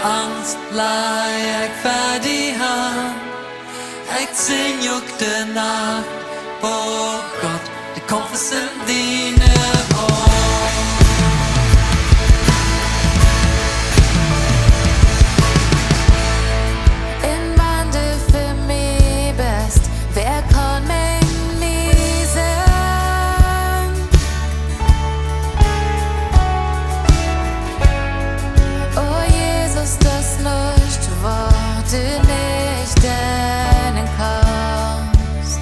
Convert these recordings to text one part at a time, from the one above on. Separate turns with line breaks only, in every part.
angst lei ik voor die hand. Ik zing ook de nacht, oh God, de komst in dine
In man du für mich bist, wer kann mich nie sein? Oh Jesus, das nicht, wo du nicht deinen kannst.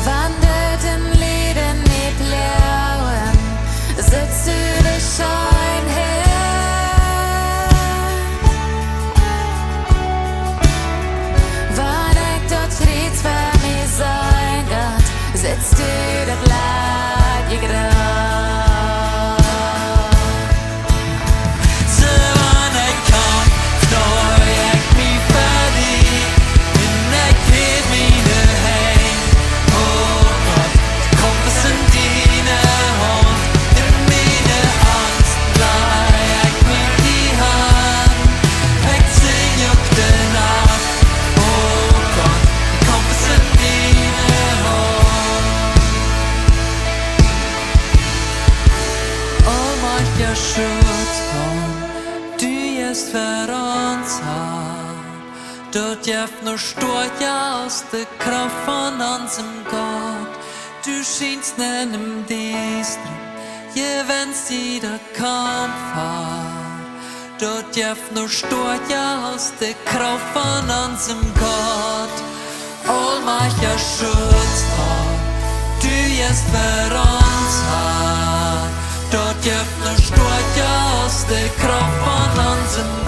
Wandert in Lieden nie blauen, sitzt du der Schein her. Wann ich dort Frieds für mich sein Gott, sitzt du das Leid gegrad.
Schutz för ons har. Dort jäfner stort ja aus der Kraft von unserem Gott. Du schienst nennen Distre, je wenn's jeder Kampf hat. Dort jäfner stort ja aus der Kraft von unserem Gott. Allmächtiger Schutz har, du jest för uns har. Dort jäfner stort ja aus der Kraft von unserem Gott.